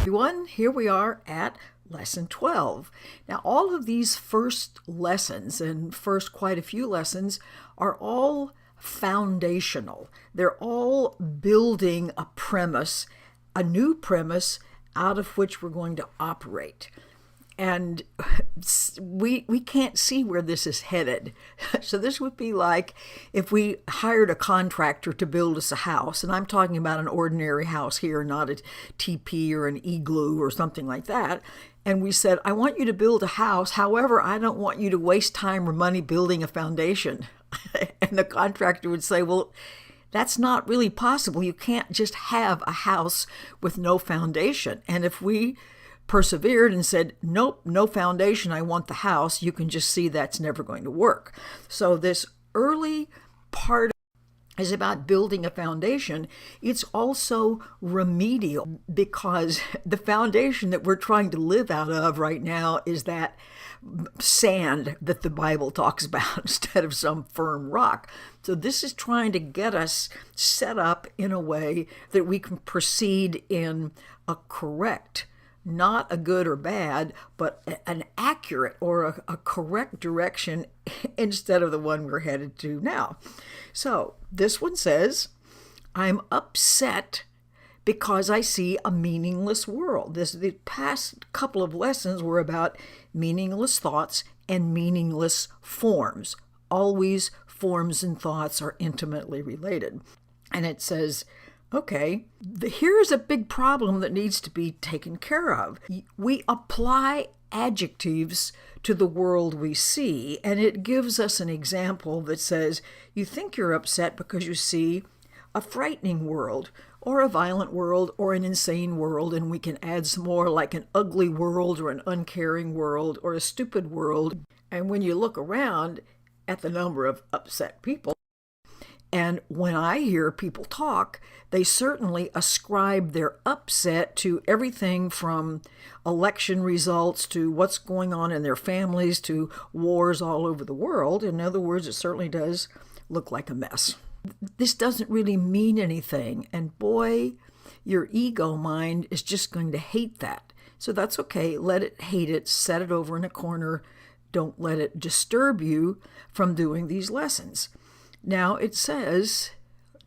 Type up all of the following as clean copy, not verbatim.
Everyone, here we are at lesson 12. Now, all of these first lessons and first quite a few lessons are all foundational. They're all building a premise, a new premise out of which we're going to operate. And we can't see where this is headed. So this would be like if we hired a contractor to build us a house, and I'm talking about an ordinary house here, not a TP or an igloo or something like that. And we said, I want you to build a house. However, I don't want you to waste time or money building a foundation. And the contractor would say, well, that's not really possible. You can't just have a house with no foundation. And if we persevered and said, nope, no foundation, I want the house, you can just see that's never going to work. So this early part is about building a foundation. It's also remedial, because the foundation that we're trying to live out of right now is that sand that the Bible talks about instead of some firm rock. So this is trying to get us set up in a way that we can proceed in a correct, not a good or bad, but an accurate or a correct direction instead of the one we're headed to now. So this one says, I'm upset because I see a meaningless world. The past couple of lessons were about meaningless thoughts and meaningless forms. Always forms and thoughts are intimately related. And it says, okay, here's a big problem that needs to be taken care of. We apply adjectives to the world we see, and it gives us an example that says, you think you're upset because you see a frightening world, or a violent world, or an insane world, and we can add some more like an ugly world, or an uncaring world, or a stupid world. And when you look around at the number of upset people, and when I hear people talk, they certainly ascribe their upset to everything from election results to what's going on in their families to wars all over the world. In other words, it certainly does look like a mess. This doesn't really mean anything, and boy, your ego mind is just going to hate that. So that's okay. Let it hate it. Set it over in a corner. Don't let it disturb you from doing these lessons. Now it says,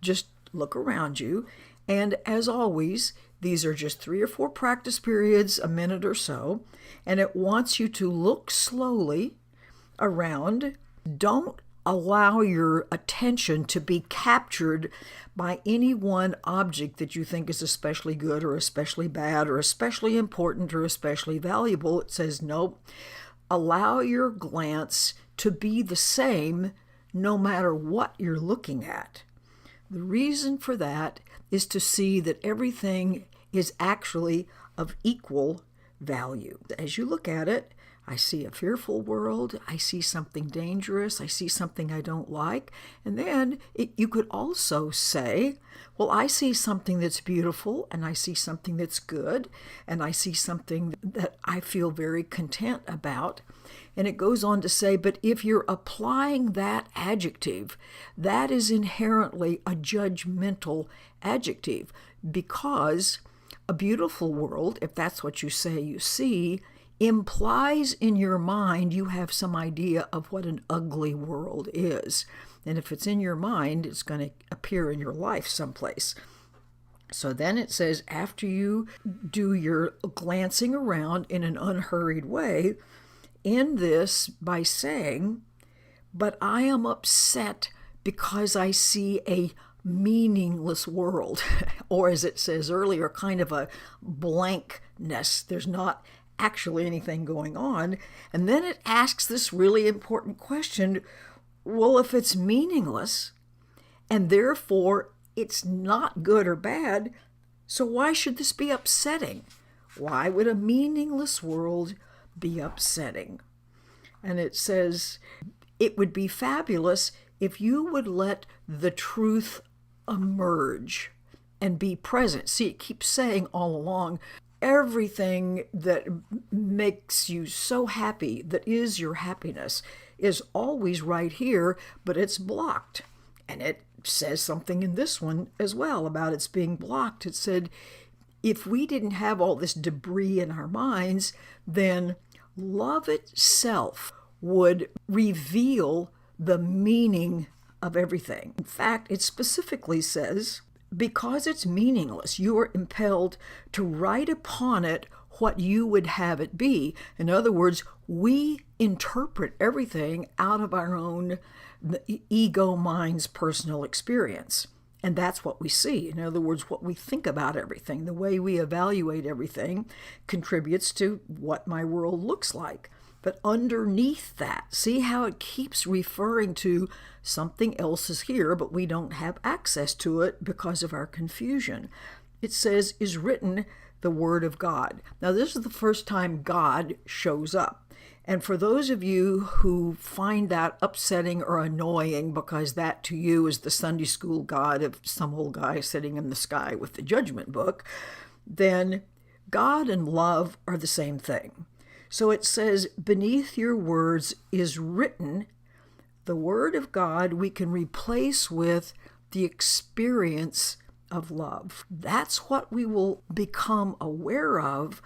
just look around you, and as always, these are just 3 or 4 practice periods, a minute or so, and it wants you to look slowly around. Don't allow your attention to be captured by any one object that you think is especially good or especially bad or especially important or especially valuable. It says, nope, allow your glance to be the same no matter what you're looking at. The reason for that is to see that everything is actually of equal value. As you look at it, I see a fearful world, I see something dangerous, I see something I don't like, and then you could also say, well, I see something that's beautiful, and I see something that's good, and I see something that I feel very content about. And it goes on to say, but if you're applying that adjective, that is inherently a judgmental adjective, because a beautiful world, if that's what you say you see, implies in your mind you have some idea of what an ugly world is. And if it's in your mind, it's going to appear in your life someplace. So then it says, after you do your glancing around in an unhurried way, end this by saying, but I am upset because I see a meaningless world, or as it says earlier, kind of a blankness. There's not actually anything going on. And then it asks this really important question, well, if it's meaningless and therefore it's not good or bad, so why should this be upsetting? Why would a meaningless world be upsetting? And it says, it would be fabulous if you would let the truth emerge and be present. See, it keeps saying all along, everything that makes you so happy, that is your happiness, is always right here, but it's blocked. And it says something in this one as well about it's being blocked. It said, if we didn't have all this debris in our minds, then love itself would reveal the meaning of everything. In fact, it specifically says, because it's meaningless, you are impelled to write upon it what you would have it be. In other words, we interpret everything out of our own ego mind's personal experience. And that's what we see. In other words, what we think about everything, the way we evaluate everything contributes to what my world looks like. But underneath that, see how it keeps referring to something else is here, but we don't have access to it because of our confusion. It says, is written the Word of God. Now, this is the first time God shows up. And for those of you who find that upsetting or annoying because that to you is the Sunday school God of some old guy sitting in the sky with the judgment book, then God and love are the same thing. So it says, beneath your words is written the Word of God we can replace with the experience of love. That's what we will become aware of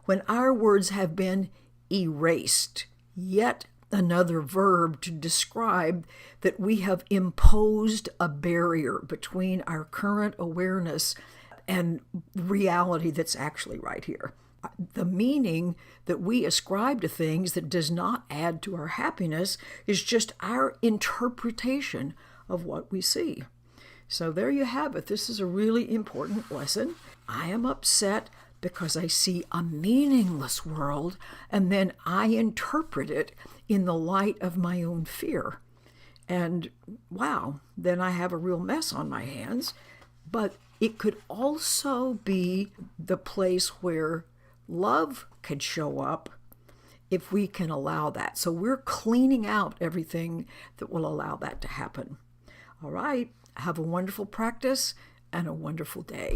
when our words have been erased. Yet another verb to describe that we have imposed a barrier between our current awareness and reality that's actually right here. The meaning that we ascribe to things that does not add to our happiness is just our interpretation of what we see. So there you have it. This is a really important lesson. I am upset because I see a meaningless world, and then I interpret it in the light of my own fear. And wow, then I have a real mess on my hands. But it could also be the place where love could show up if we can allow that. So we're cleaning out everything that will allow that to happen. All right, have a wonderful practice and a wonderful day.